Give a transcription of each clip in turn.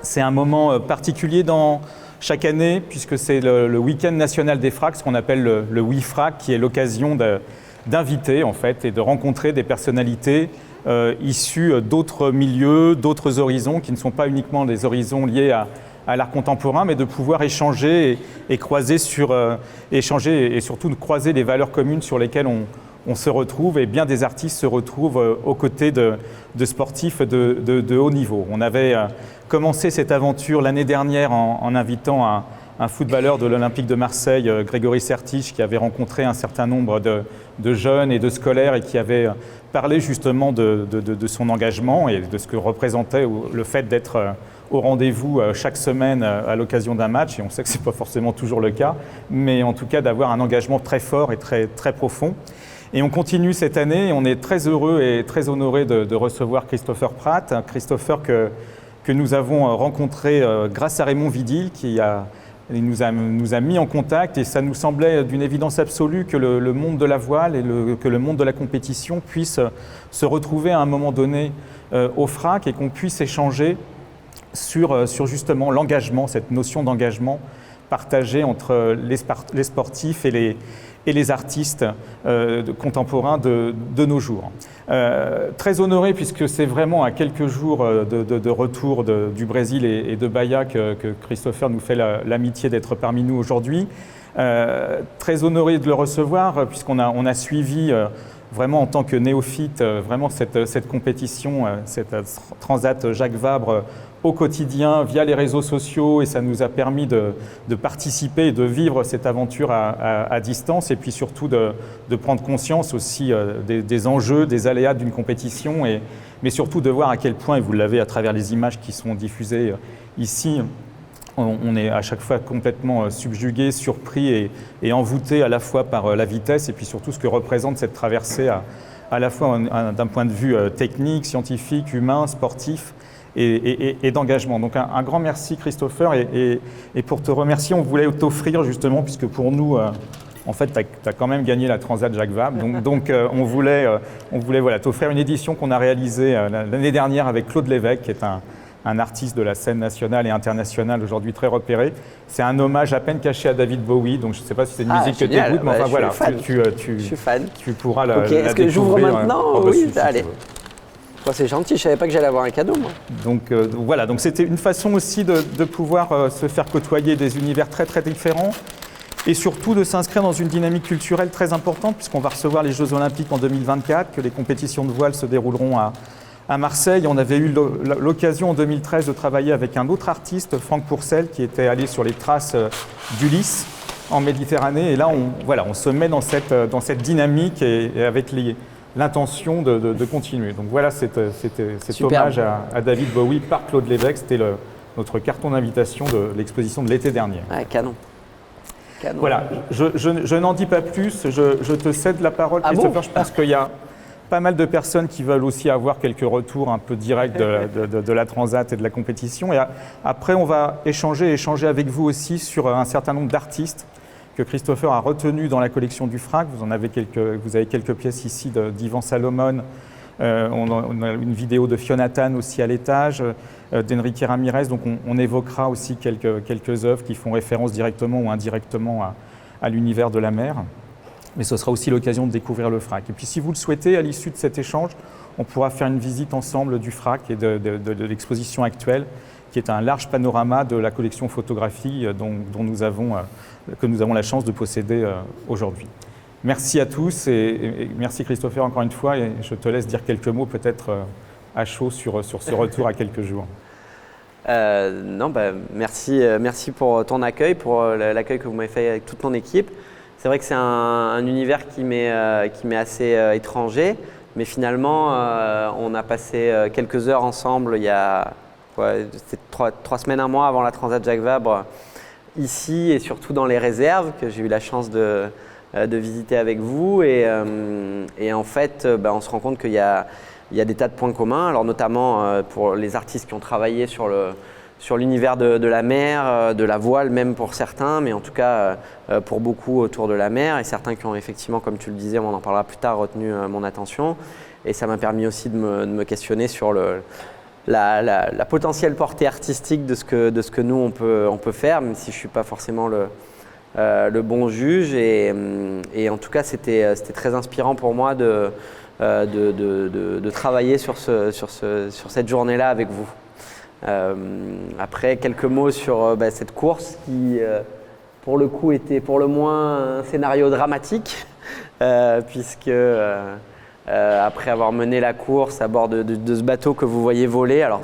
C'est un moment particulier chaque année, puisque c'est le week-end national des fracs, ce qu'on appelle le WeFrac, qui est l'occasion d'inviter en fait, et de rencontrer des personnalités issues d'autres milieux, d'autres horizons, qui ne sont pas uniquement des horizons liés à l'art contemporain, mais de pouvoir échanger et croiser échanger et surtout de croiser les valeurs communes sur lesquelles on se retrouve, et bien des artistes se retrouvent aux côtés de sportifs de haut niveau. On avait commencé cette aventure l'année dernière en invitant un footballeur de l'Olympique de Marseille, Grégory Sertiche, qui avait rencontré un certain nombre de jeunes et de scolaires et qui avait parlé justement de son engagement et de ce que représentait le fait d'être au rendez-vous chaque semaine à l'occasion d'un match. Et on sait que ce n'est pas forcément toujours le cas, mais en tout cas d'avoir un engagement très fort et très, très profond. Et on continue cette année et on est très heureux et très honoré de recevoir Christopher Pratt. Christopher que nous avons rencontré grâce à Raymond Vidil qui nous a mis en contact, et ça nous semblait d'une évidence absolue que le monde de la voile et que le monde de la compétition puisse se retrouver à un moment donné au FRAC et qu'on puisse échanger sur justement l'engagement, cette notion d'engagement partagée entre les sportifs et les artistes contemporains de nos jours. Très honoré puisque c'est vraiment à quelques jours de retour du Brésil et de Bahia que Christopher nous fait l'amitié d'être parmi nous aujourd'hui. Très honoré de le recevoir puisqu'on a suivi vraiment en tant que néophyte vraiment cette compétition, cette Transat Jacques Vabre au quotidien via les réseaux sociaux, et ça nous a permis de participer et de vivre cette aventure à distance, et puis surtout de prendre conscience aussi des enjeux, des aléas d'une compétition, mais surtout de voir à quel point, et vous l'avez à travers les images qui sont diffusées ici, on est à chaque fois complètement subjugué, surpris et envoûté à la fois par la vitesse et puis surtout ce que représente cette traversée à la fois d'un point de vue technique, scientifique, humain, sportif et d'engagement. Donc un grand merci Christopher, et pour te remercier, on voulait t'offrir justement, puisque pour nous, en fait, tu as quand même gagné la Transat Jacques Vabre, donc on voulait voilà, t'offrir une édition qu'on a réalisée l'année dernière avec Claude Lévesque, qui est un artiste de la scène nationale et internationale aujourd'hui très repéré. C'est un hommage à peine caché à David Bowie, donc je ne sais pas si c'est une musique que tu écoutes, mais enfin voilà, je suis fan. Tu pourras la découvrir. Est-ce que j'ouvre maintenant? Oui, allez. Si c'est gentil, je ne savais pas que j'allais avoir un cadeau, moi. Donc voilà, donc c'était une façon aussi de pouvoir se faire côtoyer des univers très très différents, et surtout de s'inscrire dans une dynamique culturelle très importante, puisqu'on va recevoir les Jeux Olympiques en 2024, que les compétitions de voile se dérouleront à Marseille. On avait eu l'occasion en 2013 de travailler avec un autre artiste, Franck Pourcel, qui était allé sur les traces d'Ulysse en Méditerranée. Et là, on se met dans cette dynamique et avec l'intention de continuer. Donc voilà, cet hommage à David Bowie par Claude Lévesque. C'était notre carton d'invitation de l'exposition de l'été dernier. Ouais, canon. Voilà, je n'en dis pas plus. Je te cède la parole, Christopher. Bon, je pense qu'il y a pas mal de personnes qui veulent aussi avoir quelques retours un peu directs de la Transat et de la compétition. Et après, on va échanger avec vous aussi sur un certain nombre d'artistes que Christopher a retenus dans la collection du FRAC. Vous avez quelques pièces ici d'Yvan Salomon. On a une vidéo de Fiona Tan aussi à l'étage, d'Enrique Ramirez. Donc on évoquera aussi quelques œuvres qui font référence directement ou indirectement à l'univers de la mer. Mais ce sera aussi l'occasion de découvrir le FRAC. Et puis si vous le souhaitez, à l'issue de cet échange, on pourra faire une visite ensemble du FRAC et de l'exposition actuelle, qui est un large panorama de la collection photographie que nous avons la chance de posséder aujourd'hui. Merci à tous et merci Christopher encore une fois, et je te laisse dire quelques mots peut-être à chaud sur ce retour à quelques jours. Merci pour ton accueil, pour l'accueil que vous m'avez fait avec toute ton équipe. C'est vrai que c'est un univers qui m'est assez étranger, mais finalement, on a passé quelques heures ensemble il y a trois semaines, un mois avant la Transat Jacques Vabre, ici et surtout dans les réserves que j'ai eu la chance de visiter avec vous. Et en fait, on se rend compte qu'il y a des tas de points communs, alors notamment pour les artistes qui ont travaillé sur l'univers de la mer, de la voile même pour certains, mais en tout cas pour beaucoup autour de la mer, et certains qui ont effectivement, comme tu le disais, on en parlera plus tard, retenu mon attention. Et ça m'a permis aussi de me questionner sur la potentielle portée artistique de ce que nous on peut faire, même si je ne suis pas forcément le bon juge. Et en tout cas, c'était très inspirant pour moi de travailler sur cette journée-là avec vous. Après, quelques mots sur cette course qui, pour le coup, était pour le moins un scénario dramatique, puisque après avoir mené la course à bord de ce bateau que vous voyez voler, alors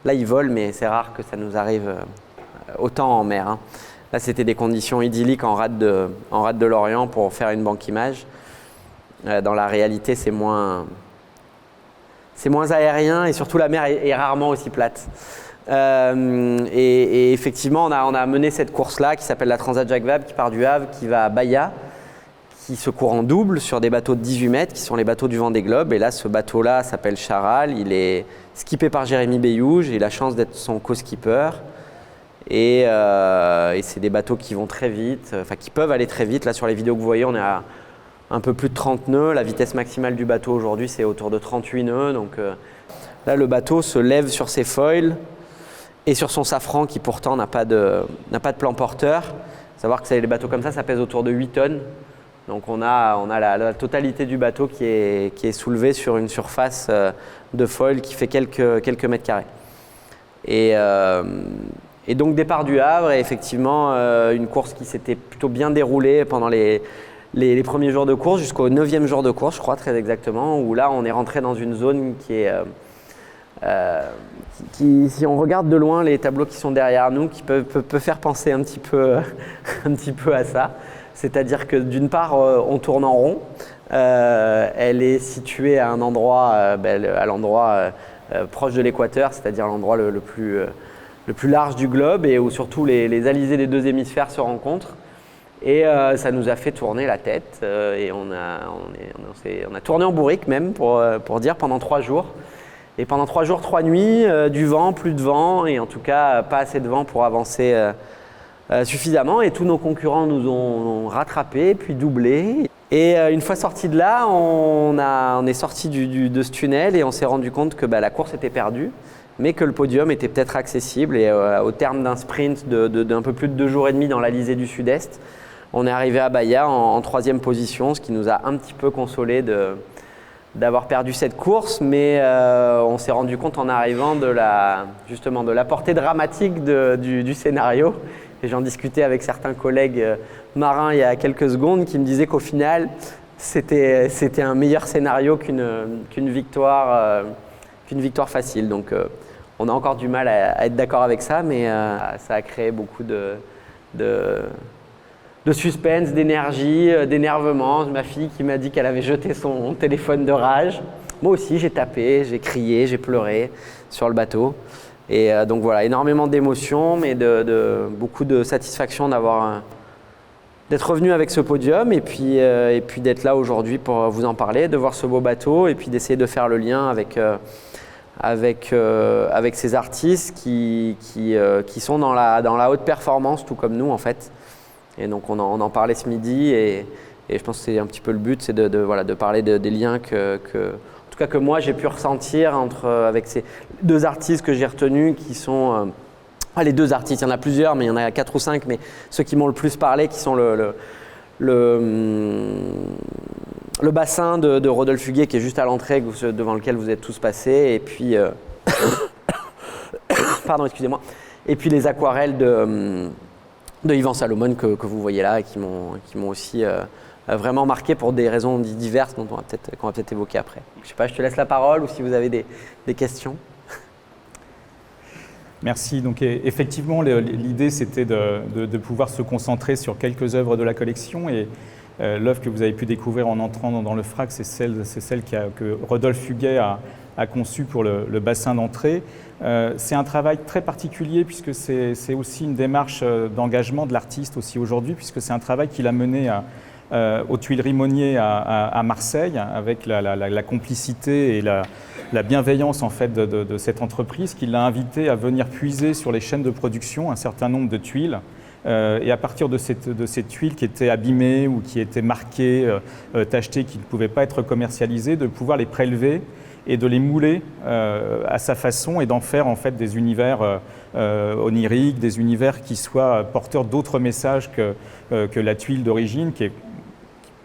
là il vole, mais c'est rare que ça nous arrive autant en mer, hein. Là c'était des conditions idylliques en rade de l'Orient pour faire une banquimage. Dans la réalité c'est moins aérien et surtout la mer est rarement aussi plate. Et effectivement on a mené cette course-là qui s'appelle la Transat Jacques Vabre, qui part du Havre, qui va à Bahia, qui se court en double sur des bateaux de 18 mètres, qui sont les bateaux du Vendée Globe. Et là, ce bateau-là s'appelle Charal. Il est skippé par Jérémy Beilloux. J'ai eu la chance d'être son co-skipper. Et c'est des bateaux qui vont très vite, enfin qui peuvent aller très vite. Là, sur les vidéos que vous voyez, on est à un peu plus de 30 nœuds. La vitesse maximale du bateau aujourd'hui, c'est autour de 38 nœuds. Donc là, le bateau se lève sur ses foils et sur son safran, qui pourtant n'a pas de plan porteur. Il faut savoir que les bateaux comme ça pèse autour de 8 tonnes. Donc on a la totalité du bateau qui est soulevée sur une surface de foil qui fait quelques mètres carrés. Et donc départ du Havre, et effectivement une course qui s'était plutôt bien déroulée pendant les premiers jours de course jusqu'au 9e jour de course, je crois très exactement, où là on est rentré dans une zone qui, si on regarde de loin les tableaux qui sont derrière nous, qui peut faire penser un petit peu à ça. C'est-à-dire que d'une part, on tourne en rond. Elle est située à un endroit, proche de l'équateur, c'est-à-dire l'endroit le plus large du globe, et où surtout les alizés des deux hémisphères se rencontrent. Et ça nous a fait tourner la tête. Et on a tourné en bourrique même, pour dire, pendant 3 jours. Et pendant 3 jours, 3 nuits, du vent, plus de vent, et en tout cas pas assez de vent pour avancer suffisamment, et tous nos concurrents nous ont rattrapés, puis doublés. Et une fois sortis de là, on est sorti de ce tunnel et on s'est rendu compte que la course était perdue, mais que le podium était peut-être accessible. Et au terme d'un sprint d'un peu plus de 2 jours et demi dans l'Alizé du Sud-Est, on est arrivé à Bahia en 3e position, ce qui nous a un petit peu consolé d'avoir perdu cette course, mais on s'est rendu compte en arrivant de la portée dramatique du scénario. Et j'en discutais avec certains collègues marins il y a quelques secondes qui me disaient qu'au final, c'était un meilleur scénario qu'une victoire facile. Donc on a encore du mal à être d'accord avec ça, mais ça a créé beaucoup de suspense, d'énergie, d'énervement. Ma fille qui m'a dit qu'elle avait jeté son téléphone de rage. Moi aussi, j'ai tapé, j'ai crié, j'ai pleuré sur le bateau. Et donc voilà, énormément d'émotions, mais beaucoup de satisfaction d'être revenu avec ce podium, et puis d'être là aujourd'hui pour vous en parler, de voir ce beau bateau, et puis d'essayer de faire le lien avec ces artistes qui sont dans la haute performance, tout comme nous en fait. Et donc on en parlait ce midi, et je pense que c'est un petit peu le but, c'est de parler des liens en tout cas que moi j'ai pu ressentir avec ces 2 artistes que j'ai retenus, qui sont les 2 artistes, il y en a plusieurs, mais il y en a 4 ou 5, mais ceux qui m'ont le plus parlé, qui sont le bassin de Rodolphe Huguet, qui est juste à l'entrée, devant lequel vous êtes tous passés, et puis pardon, excusez-moi, et puis les aquarelles de Yvan Salomon que vous voyez là, et qui m'ont aussi vraiment marqué pour des raisons diverses qu'on va peut-être évoquer après. Je sais pas, je te laisse la parole, ou si vous avez des questions. Merci. Donc effectivement, l'idée c'était de pouvoir se concentrer sur quelques œuvres de la collection, et l'œuvre que vous avez pu découvrir en entrant dans le FRAC, c'est celle que Rodolphe Huguet a conçue pour le bassin d'entrée. C'est un travail très particulier, puisque c'est aussi une démarche d'engagement de l'artiste aussi aujourd'hui, puisque c'est un travail qu'il a mené aux Tuileries Monnier à Marseille, avec la complicité et la bienveillance en fait de cette entreprise, qui l'a invité à venir puiser sur les chaînes de production un certain nombre de tuiles Et à partir de cette huile qui était abîmée ou qui était marquée, tachetée, qui ne pouvait pas être commercialisée, de pouvoir les prélever et de les mouler à sa façon et d'en faire en fait des univers oniriques, des univers qui soient porteurs d'autres messages que la tuile d'origine, qui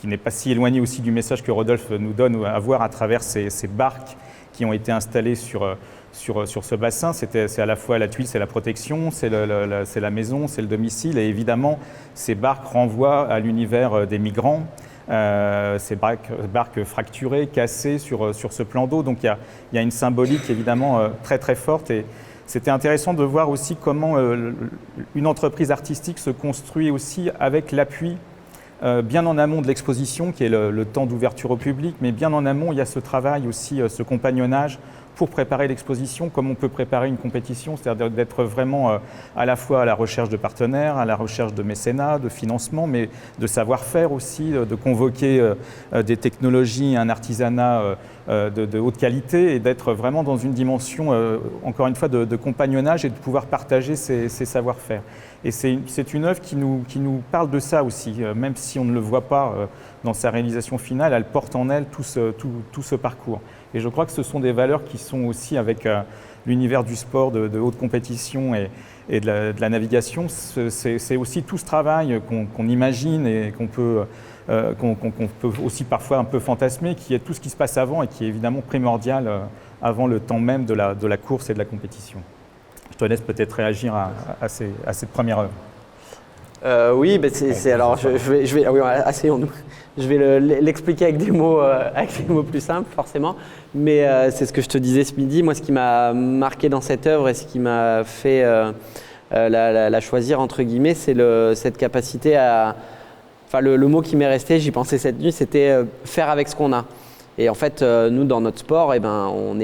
n'est pas si éloigné aussi du message que Rodolphe nous donne à voir à travers ces barques qui ont été installées sur ce bassin. C'est à la fois la tuile, c'est la protection, c'est la maison, c'est le domicile, et évidemment ces barques renvoient à l'univers des migrants. Ces barques fracturées, cassées sur ce plan d'eau. Donc il y a une symbolique évidemment très très forte, et c'était intéressant de voir aussi comment une entreprise artistique se construit aussi avec l'appui bien en amont de l'exposition, qui est le temps d'ouverture au public, mais bien en amont, il y a ce travail aussi, ce compagnonnage pour préparer l'exposition, comme on peut préparer une compétition, c'est-à-dire d'être vraiment à la fois à la recherche de partenaires, à la recherche de mécénat, de financement, mais de savoir-faire aussi, de convoquer des technologies, un artisanat de haute qualité, et d'être vraiment dans une dimension, encore une fois, de compagnonnage et de pouvoir partager ces savoir-faire. Et c'est une œuvre qui nous parle de ça aussi, même si on ne le voit pas dans sa réalisation finale, elle porte en elle tout ce parcours. Et je crois que ce sont des valeurs qui sont aussi avec l'univers du sport de haute compétition et de la navigation. C'est aussi tout ce travail qu'on imagine et qu'on peut aussi parfois un peu fantasmer, qui est tout ce qui se passe avant et qui est évidemment primordial avant le temps même de la course et de la compétition. Je te laisse peut-être réagir à cette première œuvre. Oui, alors je vais oui, asseyons-nous. Je vais l'expliquer avec des mots plus simples, forcément. Mais c'est ce que je te disais ce midi. Moi, ce qui m'a marqué dans cette œuvre et ce qui m'a fait la choisir, entre guillemets, c'est cette capacité à... Enfin, le mot qui m'est resté, j'y pensais cette nuit, c'était faire avec ce qu'on a. Et en fait, nous, dans notre sport, on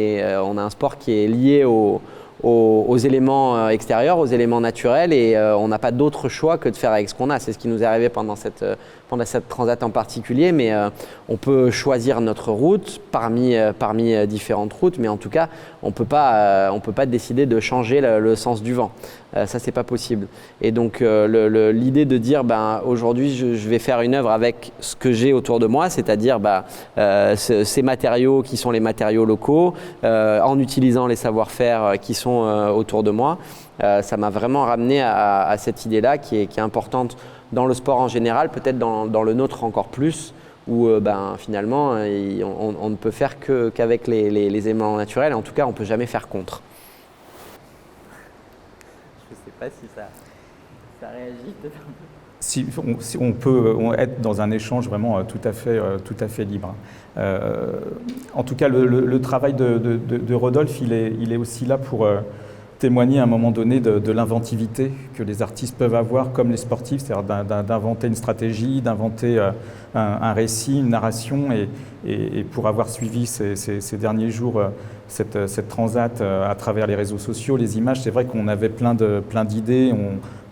a un sport qui est lié aux éléments extérieurs, aux éléments naturels, et on n'a pas d'autre choix que de faire avec ce qu'on a. C'est ce qui nous est arrivé pendant cette transat en particulier, mais on peut choisir notre route parmi différentes routes, mais en tout cas, on peut pas décider de changer le sens du vent. Ça, c'est pas possible. Et donc, l'idée de dire, aujourd'hui, je vais faire une œuvre avec ce que j'ai autour de moi, c'est-à-dire ces matériaux qui sont les matériaux locaux, en utilisant les savoir-faire qui sont autour de moi. Ça m'a vraiment ramené à cette idée-là qui est importante dans le sport en général, peut-être dans le nôtre encore plus, où finalement, on ne peut faire qu'avec les éléments naturels. En tout cas, on ne peut jamais faire contre. Je ne sais pas si ça réagit peut-être un peu. Si on peut être dans un échange vraiment tout à fait libre. En tout cas, le travail de Rodolphe, il est aussi là pour témoigner à un moment donné de l'inventivité que les artistes peuvent avoir, comme les sportifs, c'est-à-dire d'inventer une stratégie, d'inventer un récit, une narration. Et pour avoir suivi ces derniers jours cette transat à travers les réseaux sociaux, les images, c'est vrai qu'on avait plein d'idées.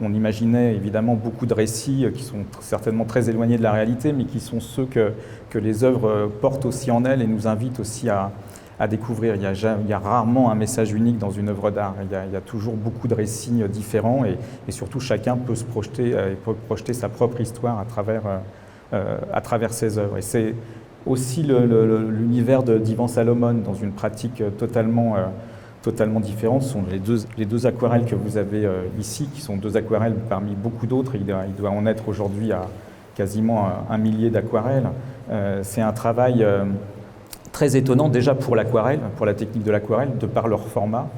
On imaginait évidemment beaucoup de récits qui sont certainement très éloignés de la réalité, mais qui sont ceux que les œuvres portent aussi en elles et nous invitent aussi à découvrir. Il y a rarement un message unique dans une œuvre d'art. Il y a toujours beaucoup de récits différents et surtout chacun peut se projeter et peut projeter sa propre histoire à travers ses œuvres. Et c'est aussi l'univers d'Ivan Salomon dans une pratique totalement différente. Ce sont les deux aquarelles que vous avez ici, qui sont deux aquarelles parmi beaucoup d'autres. Il doit en être aujourd'hui à quasiment 1 millier d'aquarelles. C'est un travail très étonnant déjà pour l'aquarelle, pour la technique de l'aquarelle, de par leur format.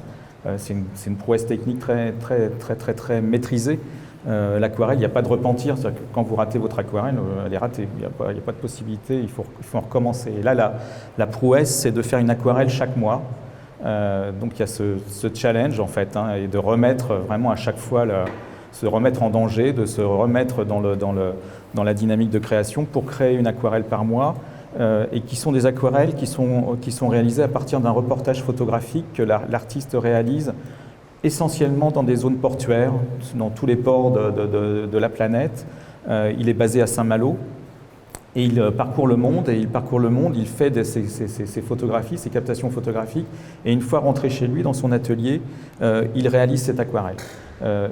C'est une prouesse technique très maîtrisée. L'aquarelle, il n'y a pas de repentir, c'est-à-dire que quand vous ratez votre aquarelle, elle est ratée, il n'y a pas de possibilité, il faut recommencer. Et là, la prouesse, c'est de faire une aquarelle chaque mois. Donc il y a ce challenge en fait, et de remettre vraiment à chaque fois, se remettre en danger, de se remettre dans la dynamique de création pour créer une aquarelle par mois. Et qui sont des aquarelles qui sont réalisées à partir d'un reportage photographique que l'artiste réalise essentiellement dans des zones portuaires, dans tous les ports de la planète. Il est basé à Saint-Malo Et il parcourt le monde, il fait ses photographies, ses captations photographiques, et une fois rentré chez lui, dans son atelier, il réalise cette aquarelle.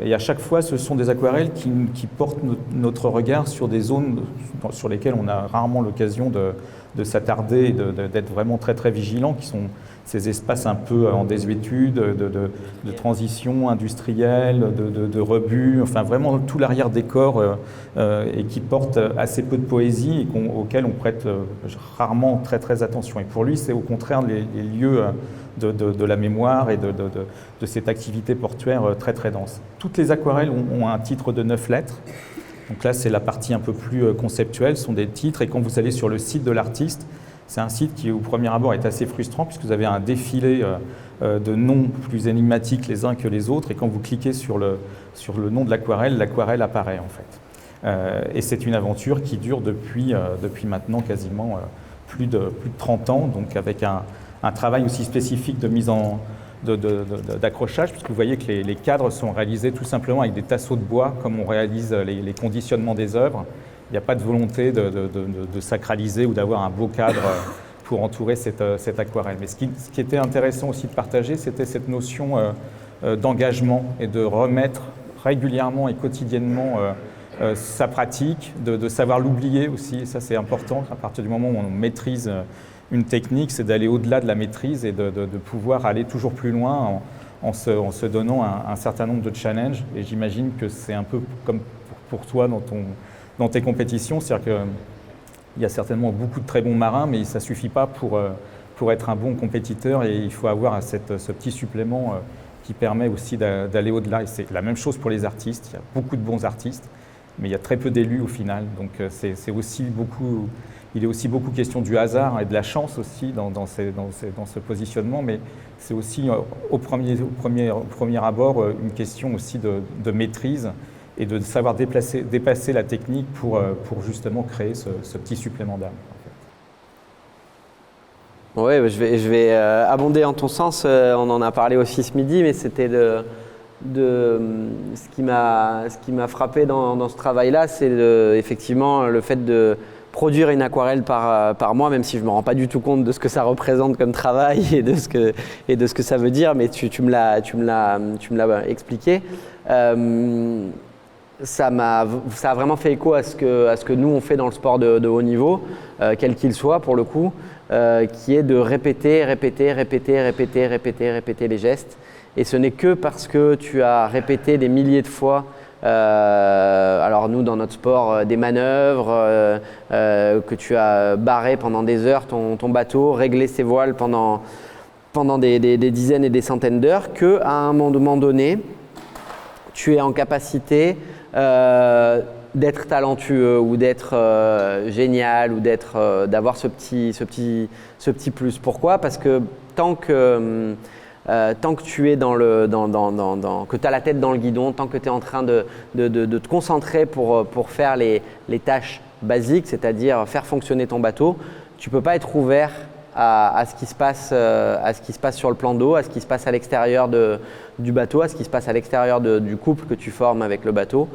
Et à chaque fois, ce sont des aquarelles qui portent notre regard sur des zones sur lesquelles on a rarement l'occasion de s'attarder, d'être vraiment très très vigilant, qui sont ces espaces un peu en désuétude, de transition industrielle, de rebut, enfin vraiment tout l'arrière-décor et qui portent assez peu de poésie et auxquels on prête rarement très très attention. Et pour lui, c'est au contraire les lieux de la mémoire et de cette activité portuaire très très dense. Toutes les aquarelles ont un titre de 9 lettres. Donc là, c'est la partie un peu plus conceptuelle, ce sont des titres, et quand vous allez sur le site de l'artiste, c'est un site qui, au premier abord, est assez frustrant puisque vous avez un défilé de noms plus énigmatiques les uns que les autres, et quand vous cliquez sur le nom de l'aquarelle, l'aquarelle apparaît en fait. Et c'est une aventure qui dure depuis maintenant quasiment plus de 30 ans, donc avec un travail aussi spécifique de mise en d'accrochage, puisque vous voyez que les cadres sont réalisés tout simplement avec des tasseaux de bois, comme on réalise les conditionnements des œuvres. Il n'y a pas de volonté de sacraliser ou d'avoir un beau cadre pour entourer cette aquarelle. Mais ce qui était intéressant aussi de partager, c'était cette notion d'engagement et de remettre régulièrement et quotidiennement sa pratique, de savoir l'oublier aussi. Et ça, c'est important. À partir du moment où on maîtrise une technique, c'est d'aller au-delà de la maîtrise et de pouvoir aller toujours plus loin en se donnant un certain nombre de challenges. Et j'imagine que c'est un peu comme pour toi dans tes compétitions, c'est-à-dire qu'il y a certainement beaucoup de très bons marins, mais ça ne suffit pas pour être un bon compétiteur, et il faut avoir ce petit supplément qui permet aussi d'aller au-delà. Et c'est la même chose pour les artistes, il y a beaucoup de bons artistes, mais il y a très peu d'élus au final, donc il est aussi beaucoup question du hasard et de la chance aussi dans ce positionnement, mais c'est aussi au premier abord une question aussi de maîtrise et de savoir dépasser la technique pour justement créer ce petit supplément d'âme. Oui, je vais abonder en ton sens, on en a parlé aussi ce midi, mais c'était ce qui m'a frappé dans ce travail-là, c'est effectivement le fait de produire une aquarelle par mois, même si je ne me rends pas du tout compte de ce que ça représente comme travail et de ce que ça veut dire, mais tu me l'as expliqué. Ça a vraiment fait écho à ce que nous on fait dans le sport de haut niveau, quel qu'il soit pour le coup, qui est de répéter les gestes. Et ce n'est que parce que tu as répété des milliers de fois, alors nous dans notre sport, des manœuvres, que tu as barré pendant des heures ton bateau, réglé ses voiles pendant des dizaines et des centaines d'heures, qu'à un moment donné, tu es en capacité d'être talentueux ou d'être génial ou d'avoir ce petit plus. Pourquoi ? Parce que tant que tu es que tu as la tête dans le guidon, tant que tu es en train de te concentrer pour faire les tâches basiques, c'est-à-dire faire fonctionner ton bateau, tu ne peux pas être ouvert à ce qui se passe sur le plan d'eau, à ce qui se passe à l'extérieur du bateau, à ce qui se passe à l'extérieur du couple que tu formes avec le bateau.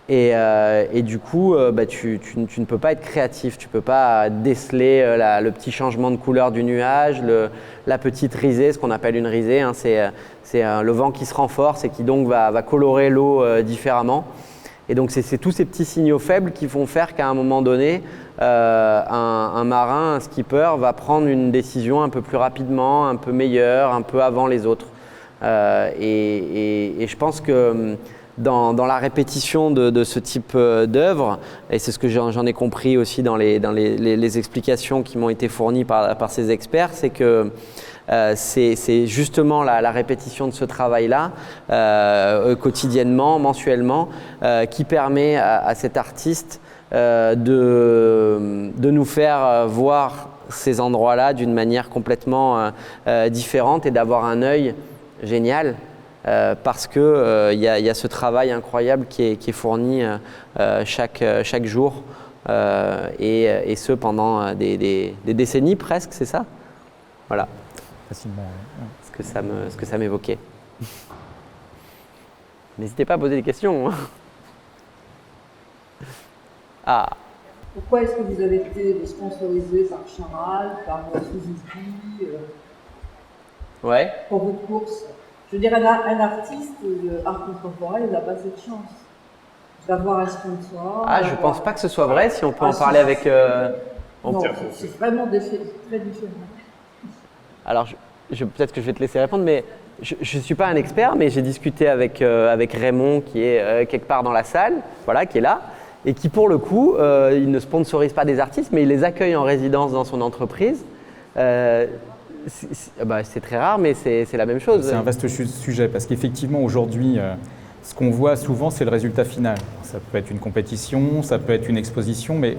Et du coup, tu ne peux pas être créatif, tu ne peux pas déceler le petit changement de couleur du nuage, la petite risée, ce qu'on appelle une risée, hein, c'est le vent qui se renforce et qui donc va colorer l'eau différemment. Et donc c'est tous ces petits signaux faibles qui vont faire qu'à un moment donné, un marin, un skipper va prendre une décision un peu plus rapidement, un peu meilleure, un peu avant les autres. Et je pense que dans la répétition de ce type d'œuvre, et c'est ce que j'en ai compris aussi dans les explications qui m'ont été fournies par ces experts, c'est que c'est justement la répétition de ce travail-là, quotidiennement, mensuellement, qui permet à cet artiste de nous faire voir ces endroits-là d'une manière complètement différente et d'avoir un œil génial. Parce qu'il y a ce travail incroyable qui est fourni chaque jour et ce pendant des décennies presque, c'est ça ? Voilà. Facilement. Ouais. Ce que ça m'évoquait. N'hésitez pas à poser des questions. Ah. Pourquoi est-ce que vous avez été sponsorisé par Charal, par Suzuki Ouais. pour votre course? Je veux dire, un artiste de art contemporain, il n'a pas cette chance d'avoir un sponsor. Ah, je pense pas que ce soit vrai, si on peut en parler avec… Non, c'est vraiment très différent. Alors, peut-être que je vais te laisser répondre, mais je ne suis pas un expert, mais j'ai discuté avec Raymond, qui est quelque part dans la salle, voilà, qui est là, et qui, pour le coup, il ne sponsorise pas des artistes, mais il les accueille en résidence dans son entreprise. C'est très rare, mais c'est la même chose. C'est un vaste sujet, parce qu'effectivement, aujourd'hui, ce qu'on voit souvent, c'est le résultat final. Ça peut être une compétition, ça peut être une exposition, mais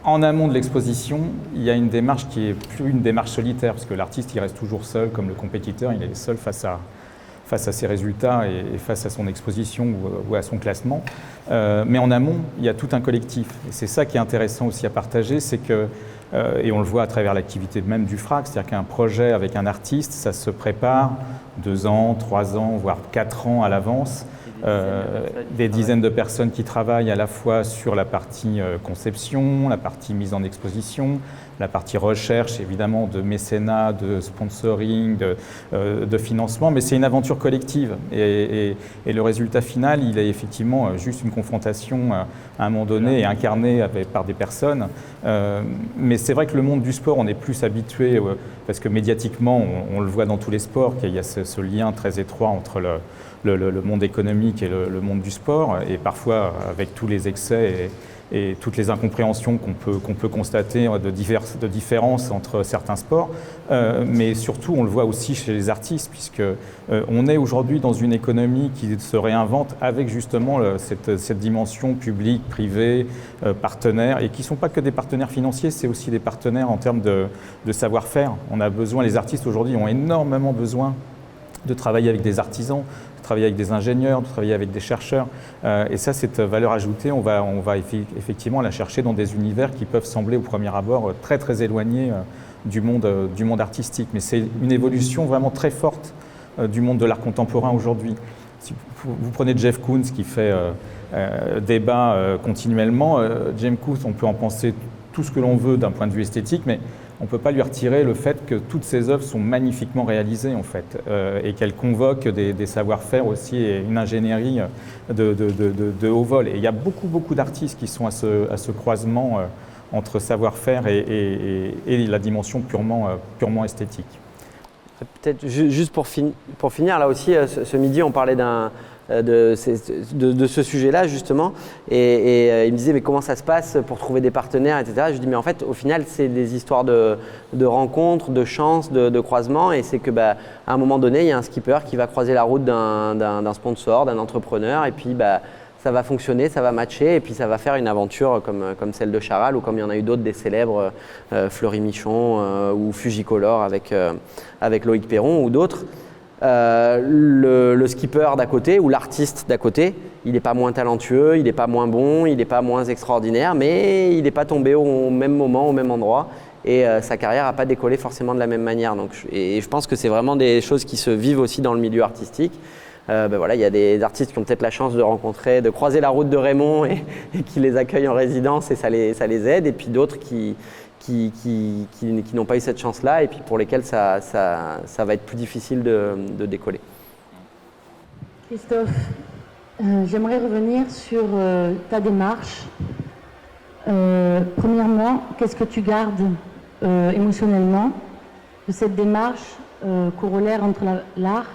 en amont de l'exposition, il y a une démarche qui est plus une démarche solitaire, parce que l'artiste, il reste toujours seul, comme le compétiteur, il est seul face à ses résultats et face à son exposition ou à son classement. Mais en amont, il y a tout un collectif. Et c'est ça qui est intéressant aussi à partager, c'est que, et on le voit à travers l'activité même du FRAC, c'est-à-dire qu'un projet avec un artiste, ça se prépare 2 ans, 3 ans, voire 4 ans à l'avance. Des dizaines de personnes qui travaillent à la fois sur la partie conception, la partie mise en exposition, la partie recherche, évidemment, de mécénat, de sponsoring, de financement, mais c'est une aventure collective. Et le résultat final, il est effectivement juste une confrontation à un moment donné et incarnée par des personnes. Mais c'est vrai que le monde du sport, on est plus habitué, parce que médiatiquement, on le voit dans tous les sports, qu'il y a ce lien très étroit entre le monde économique et le monde du sport, et parfois avec tous les excès et toutes les incompréhensions qu'on peut constater de différences entre certains sports, mais surtout on le voit aussi chez les artistes, puisque on est aujourd'hui dans une économie qui se réinvente avec justement cette dimension publique, privée, partenaire, et qui ne sont pas que des partenaires financiers, c'est aussi des partenaires en termes de savoir-faire. On a besoin, les artistes aujourd'hui ont énormément besoin de travailler avec des artisans, de travailler avec des ingénieurs, de travailler avec des chercheurs. Et ça, cette valeur ajoutée, on va effectivement la chercher dans des univers qui peuvent sembler au premier abord très très éloignés du monde artistique. Mais c'est une évolution vraiment très forte du monde de l'art contemporain aujourd'hui. Si vous prenez Jeff Koons qui fait débat continuellement, Jeff Koons, on peut en penser tout ce que l'on veut d'un point de vue esthétique, mais on ne peut pas lui retirer le fait que toutes ses œuvres sont magnifiquement réalisées en fait, et qu'elles convoquent des savoir-faire aussi et une ingénierie de haut vol. Et il y a beaucoup d'artistes qui sont à ce croisement entre savoir-faire et la dimension purement esthétique. Peut-être juste pour finir, là aussi, ce midi, on parlait de ce sujet-là, justement, et il me disait, mais comment ça se passe pour trouver des partenaires, etc. Je lui dis, mais en fait, au final, c'est des histoires de rencontres, de chances, de croisements, et c'est que, à un moment donné, il y a un skipper qui va croiser la route d'un sponsor, d'un entrepreneur, et puis, ça va fonctionner, ça va matcher, et puis ça va faire une aventure comme celle de Charal, ou comme il y en a eu d'autres, des célèbres, Fleury Michon ou Fujicolor avec Loïc Perron ou d'autres. Le skipper d'à côté ou l'artiste d'à côté, il n'est pas moins talentueux, il n'est pas moins bon, il n'est pas moins extraordinaire, mais il n'est pas tombé au même moment, au même endroit, et sa carrière n'a pas décollé forcément de la même manière. Donc, et je pense que c'est vraiment des choses qui se vivent aussi dans le milieu artistique. Voilà, il y a des artistes qui ont peut-être la chance de croiser la route de Raymond et qui les accueillent en résidence et ça les aide, et puis d'autres qui n'ont pas eu cette chance-là et puis pour lesquels ça va être plus difficile de décoller. Christophe, j'aimerais revenir sur ta démarche. Premièrement, qu'est-ce que tu gardes émotionnellement de cette démarche corollaire entre l'art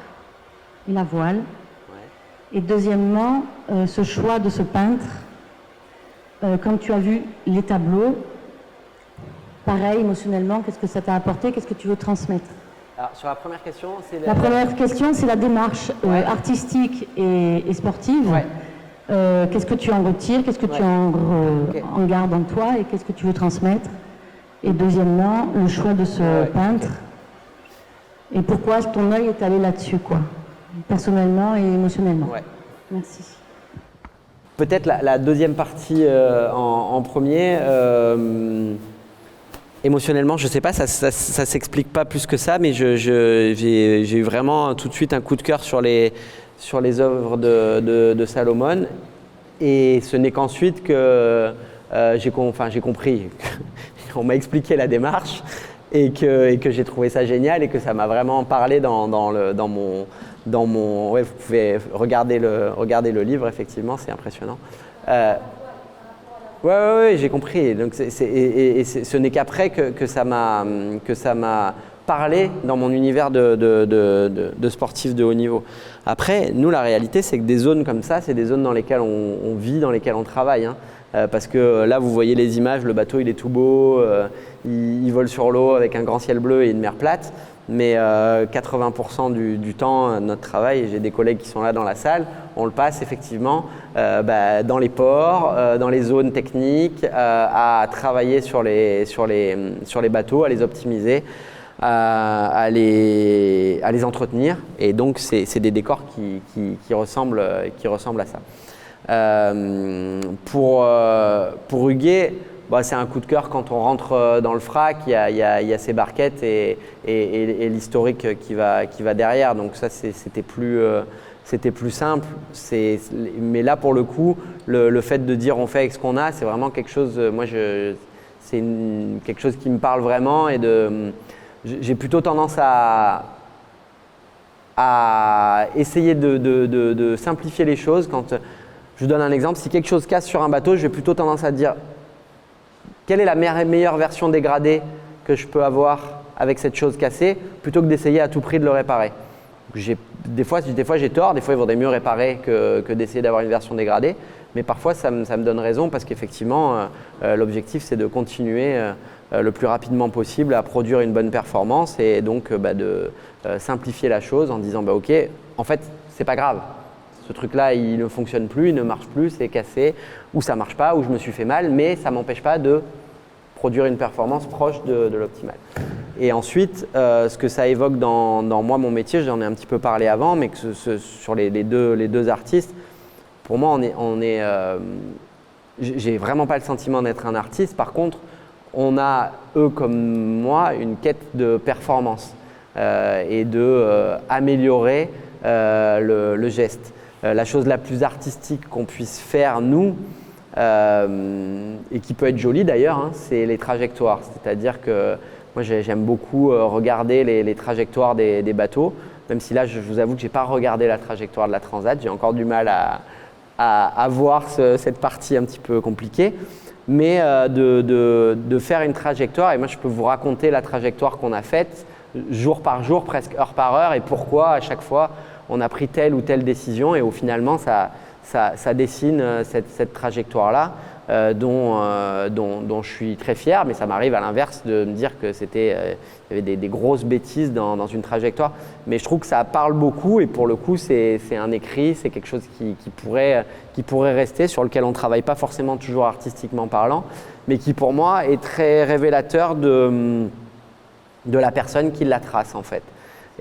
et la voile? Ouais. Et deuxièmement, ce choix de ce peintre, quand tu as vu les tableaux, pareil, émotionnellement, qu'est-ce que ça t'a apporté? Qu'est-ce que tu veux transmettre? Alors, sur la première question, La première question, c'est la démarche artistique et sportive. Ouais. Qu'est-ce que tu en retires? Qu'est-ce que tu en gardes en toi? Et qu'est-ce que tu veux transmettre? Et deuxièmement, le choix de ce peintre. Et pourquoi ton œil est allé là-dessus, quoi, personnellement et émotionnellement? Ouais. Merci. Peut-être la deuxième partie en premier. Émotionnellement, je ne sais pas, ça s'explique pas plus que ça, mais j'ai eu vraiment tout de suite un coup de cœur sur les œuvres de Salomon. Et ce n'est qu'ensuite que j'ai compris, on m'a expliqué la démarche et que j'ai trouvé ça génial et que ça m'a vraiment parlé dans mon ouais, vous pouvez regarder le livre, effectivement, c'est impressionnant. Ouais, j'ai compris. Donc ce n'est qu'après que ça m'a parlé dans mon univers de sportif de haut niveau. Après, nous, la réalité, c'est que des zones comme ça, c'est des zones dans lesquelles on vit, dans lesquelles on travaille. Parce que là, vous voyez les images, le bateau, il est tout beau, il vole sur l'eau avec un grand ciel bleu et une mer plate. Mais 80% du temps, notre travail, et j'ai des collègues qui sont là dans la salle, on le passe effectivement dans les ports, dans les zones techniques, à travailler sur les bateaux, à les optimiser, à les entretenir. Et donc, c'est des décors qui ressemblent à ça. Pour Huguet, c'est un coup de cœur quand on rentre dans le frac, il y a ces barquettes et l'historique qui va derrière. Donc ça, c'était plus simple. Mais là, pour le coup, le fait de dire on fait avec ce qu'on a, c'est vraiment quelque chose, quelque chose qui me parle vraiment. Et j'ai plutôt tendance à essayer de simplifier les choses. Quand je vous donne un exemple, si quelque chose casse sur un bateau, je vais plutôt tendance à dire quelle est la meilleure version dégradée que je peux avoir avec cette chose cassée, plutôt que d'essayer à tout prix de le réparer. Des fois j'ai tort, des fois il vaudrait mieux réparer que d'essayer d'avoir une version dégradée, mais parfois ça me donne raison parce qu'effectivement l'objectif c'est de continuer le plus rapidement possible à produire une bonne performance et donc de simplifier la chose en disant ok, en fait c'est pas grave. Ce truc-là, il ne fonctionne plus, il ne marche plus, c'est cassé, ou ça ne marche pas, ou je me suis fait mal, mais ça ne m'empêche pas de produire une performance proche de l'optimal. Et ensuite, ce que ça évoque dans moi, mon métier, j'en ai un petit peu parlé avant, mais que sur les deux artistes, pour moi, j'ai vraiment pas le sentiment d'être un artiste. Par contre, on a, eux comme moi, une quête de performance et d'améliorer le geste. La chose la plus artistique qu'on puisse faire, nous, et qui peut être jolie d'ailleurs, c'est les trajectoires. C'est-à-dire que moi, j'aime beaucoup regarder les trajectoires des bateaux, même si là, je vous avoue que je n'ai pas regardé la trajectoire de la Transat. J'ai encore du mal à voir cette partie un petit peu compliquée. Mais de faire une trajectoire, et moi, je peux vous raconter la trajectoire qu'on a faite jour par jour, presque heure par heure, et pourquoi à chaque fois, on a pris telle ou telle décision et au finalement ça dessine cette trajectoire-là dont je suis très fier, mais ça m'arrive à l'inverse de me dire que il y avait des grosses bêtises dans une trajectoire. Mais je trouve que ça parle beaucoup et pour le coup c'est un écrit, c'est quelque chose qui pourrait rester, sur lequel on ne travaille pas forcément toujours artistiquement parlant, mais qui pour moi est très révélateur de la personne qui la trace en fait.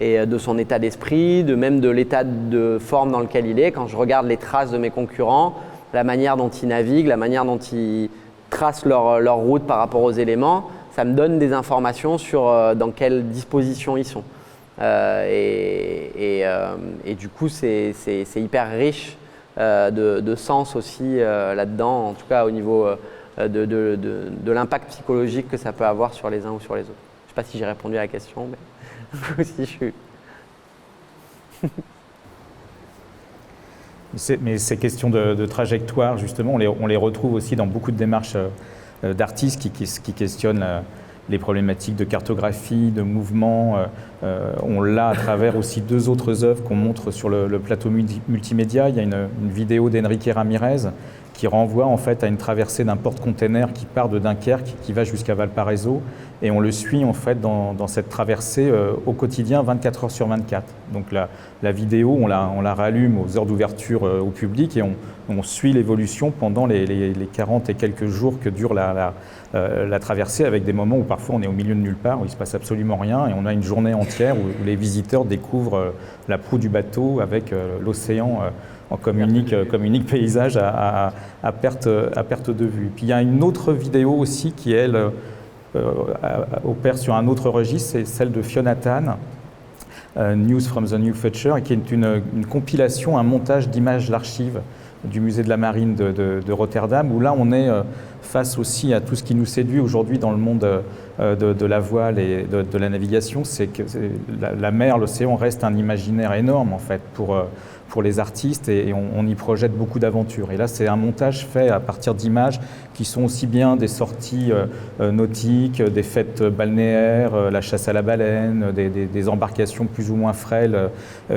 Et de son état d'esprit, même de l'état de forme dans lequel il est. Quand je regarde les traces de mes concurrents, la manière dont ils naviguent, la manière dont ils tracent leur route par rapport aux éléments, ça me donne des informations sur dans quelle disposition ils sont. Et du coup, c'est hyper riche de sens aussi là-dedans, en tout cas au niveau de l'impact psychologique que ça peut avoir sur les uns ou sur les autres. Je ne sais pas si j'ai répondu à la question, mais aussi je suis. Mais ces questions de trajectoire, justement, on les retrouve aussi dans beaucoup de démarches d'artistes qui questionnent les problématiques de cartographie, de mouvement. On l'a à travers aussi deux autres œuvres qu'on montre sur le plateau multimédia. Il y a une vidéo d'Enrique Ramirez qui renvoie en fait à une traversée d'un porte-container qui part de Dunkerque, qui va jusqu'à Valparaiso, et on le suit en fait dans cette traversée au quotidien, 24 heures sur 24. Donc la vidéo, on la rallume aux heures d'ouverture au public et on suit l'évolution pendant les 40 et quelques jours que dure la traversée, avec des moments où parfois on est au milieu de nulle part, où il ne se passe absolument rien, et on a une journée entière où les visiteurs découvrent la proue du bateau avec l'océan comme unique paysage à perte de vue. Puis il y a une autre vidéo aussi qui, elle, opère sur un autre registre, c'est celle de Fiona Tan, News from the New Future, qui est une compilation, un montage d'images d'archives du musée de la Marine de Rotterdam, où là on est face aussi à tout ce qui nous séduit aujourd'hui dans le monde de la voile et de la navigation, c'est que la mer, l'océan reste un imaginaire énorme en fait pour les artistes et on y projette beaucoup d'aventures. Et là, c'est un montage fait à partir d'images qui sont aussi bien des sorties nautiques, des fêtes balnéaires, la chasse à la baleine, des embarcations plus ou moins frêles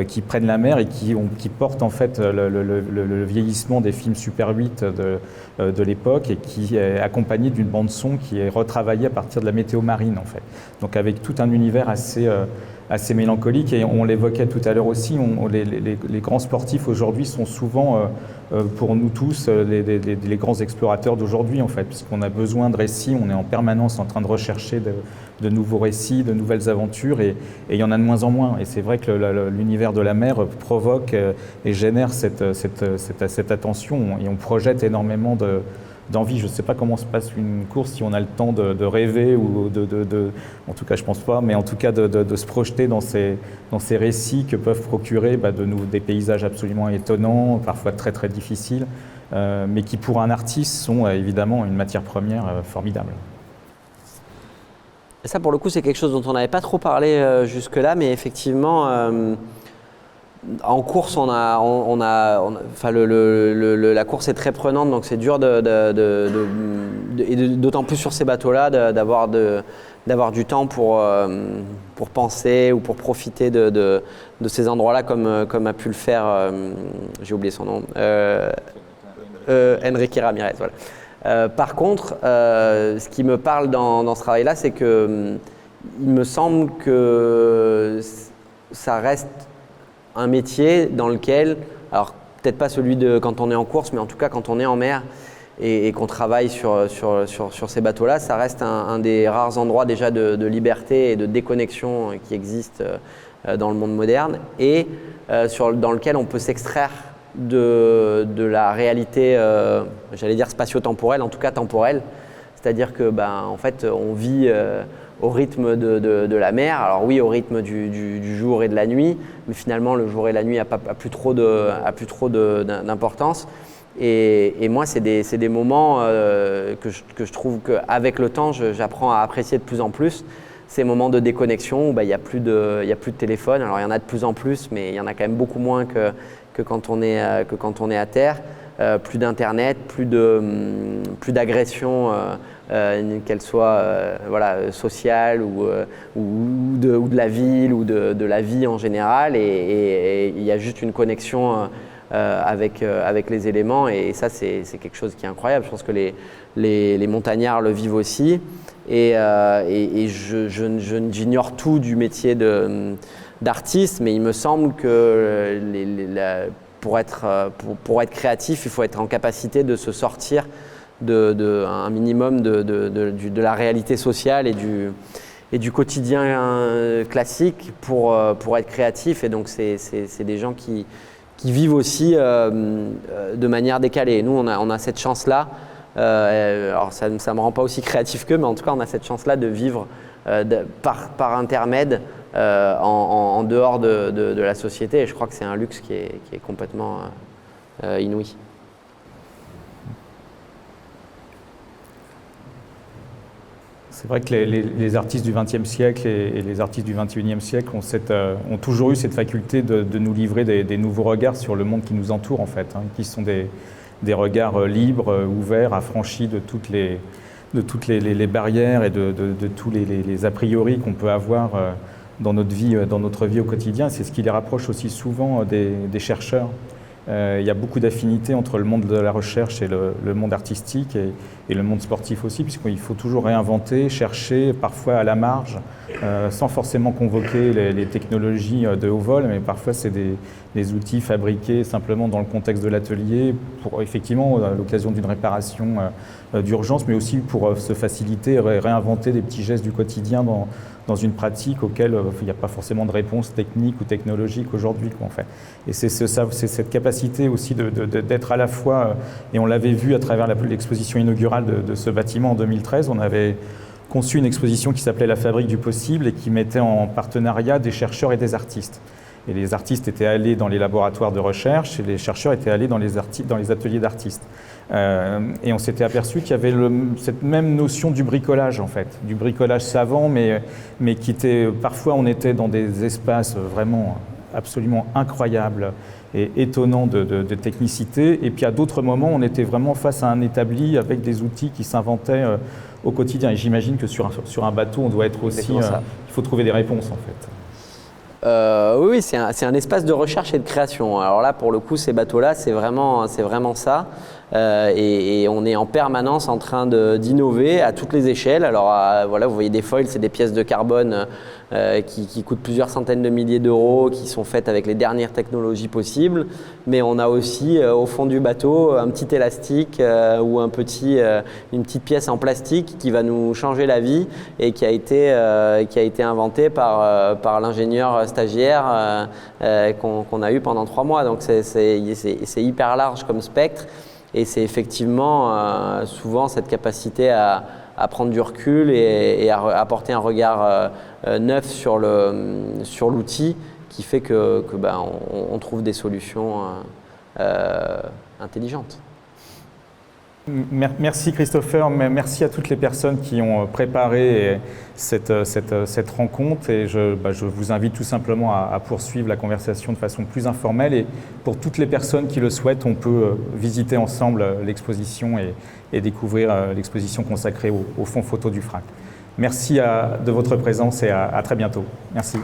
qui prennent la mer et qui portent en fait le vieillissement des films Super 8 de l'époque et qui est accompagné d'une bande son qui est retravaillée à partir de la météo marine en fait. Donc avec tout un univers assez mélancolique et on l'évoquait tout à l'heure aussi, les grands sportifs aujourd'hui sont souvent pour nous tous les grands explorateurs d'aujourd'hui en fait, puisqu'on a besoin de récits, on est en permanence en train de rechercher de nouveaux récits, de nouvelles aventures et il y en a de moins en moins et c'est vrai que l'univers de la mer provoque et génère cette attention et on projette énormément d'envie. Je ne sais pas comment se passe une course, si on a le temps de rêver ou en tout cas je ne pense pas, mais en tout cas de se projeter dans ces récits que peuvent procurer des paysages absolument étonnants, parfois très très difficiles, mais qui pour un artiste sont évidemment une matière première formidable. Et ça pour le coup c'est quelque chose dont on n'avait pas trop parlé jusque-là, mais effectivement en course, la course est très prenante, donc c'est dur et d'autant plus sur ces bateaux-là d'avoir du temps pour penser ou pour profiter de ces endroits-là comme a pu le faire, j'ai oublié son nom, Enrique Ramirez. Voilà. Par contre, ce qui me parle dans ce travail-là, c'est que il me semble que ça reste un métier dans lequel, alors peut-être pas celui de quand on est en course, mais en tout cas quand on est en mer et qu'on travaille sur ces bateaux-là, ça reste un des rares endroits déjà de liberté et de déconnexion qui existent dans le monde moderne et dans lequel on peut s'extraire de la réalité, j'allais dire spatio-temporelle, en tout cas temporelle. C'est-à-dire que en fait, on vit au rythme de la mer. Alors oui, au rythme du jour et de la nuit, mais finalement le jour et la nuit a plus trop d'importance. Et moi, c'est des moments que je trouve qu'avec le temps, j'apprends à apprécier de plus en plus. Ces moments de déconnexion où il n'y a plus de téléphone. Alors il y en a de plus en plus, mais il y en a quand même beaucoup moins que quand on est à terre. Plus d'internet, plus d'agression, qu'elle soit sociale ou de la ville ou de la vie en général. Et il y a juste une connexion avec les éléments et ça c'est quelque chose qui est incroyable. Je pense que les montagnards le vivent aussi et j'ignore tout du métier d'artiste, mais il me semble que pour être créatif, il faut être en capacité de se sortir un minimum de la réalité sociale et du quotidien classique pour être créatif. Et donc c'est des gens qui vivent aussi de manière décalée. Nous, on a cette chance-là. Alors ça ne me rend pas aussi créatif qu'eux, mais en tout cas, on a cette chance-là de vivre par intermède en dehors de la société. Et je crois que c'est un luxe qui est complètement inouï. C'est vrai que les artistes du XXe siècle et les artistes du XXIe siècle ont toujours eu cette faculté de nous livrer des nouveaux regards sur le monde qui nous entoure, en fait, qui sont des regards libres, ouverts, affranchis de toutes les barrières et de tous les a priori qu'on peut avoir dans notre vie au quotidien. C'est ce qui les rapproche aussi souvent des chercheurs. Il y a beaucoup d'affinités entre le monde de la recherche et le monde artistique et le monde sportif aussi, puisqu'il faut toujours réinventer, chercher, parfois à la marge, sans forcément convoquer les technologies de haut vol, mais parfois c'est des outils fabriqués simplement dans le contexte de l'atelier, pour effectivement à l'occasion d'une réparation d'urgence, mais aussi pour se faciliter, réinventer des petits gestes du quotidien dans une pratique auquel il n'y a pas forcément de réponse technique ou technologique aujourd'hui, en fait. Et c'est cette capacité aussi d'être à la fois, et on l'avait vu à travers l'exposition inaugurale de ce bâtiment en 2013, on avait conçu une exposition qui s'appelait La Fabrique du possible et qui mettait en partenariat des chercheurs et des artistes. Et les artistes étaient allés dans les laboratoires de recherche et les chercheurs étaient allés dans les ateliers d'artistes. Et on s'était aperçu qu'il y avait cette même notion du bricolage en fait, du bricolage savant, mais qui était, parfois on était dans des espaces vraiment absolument incroyables et étonnants de technicité, et puis à d'autres moments on était vraiment face à un établi avec des outils qui s'inventaient au quotidien. Et j'imagine que sur un bateau on doit être aussi, il faut trouver des réponses en fait. Oui, c'est un espace de recherche et de création. Alors là, pour le coup, ces bateaux-là, c'est vraiment ça. Et on est en permanence en train d'innover à toutes les échelles. Alors voilà, vous voyez des foils, c'est des pièces de carbone qui coûtent plusieurs centaines de milliers d'euros, qui sont faites avec les dernières technologies possibles. Mais on a aussi au fond du bateau un petit élastique ou une petite pièce en plastique qui va nous changer la vie et qui a été inventée par l'ingénieur stagiaire qu'on a eu pendant 3 mois. Donc c'est hyper large comme spectre. Et c'est effectivement souvent cette capacité à prendre du recul et à apporter un regard neuf sur l'outil qui fait on trouve des solutions intelligentes. Merci Christopher, merci à toutes les personnes qui ont préparé cette rencontre, et je vous invite tout simplement à poursuivre la conversation de façon plus informelle, et pour toutes les personnes qui le souhaitent, on peut visiter ensemble l'exposition et découvrir l'exposition consacrée au fonds photo du FRAC. Merci de votre présence et à très bientôt. Merci.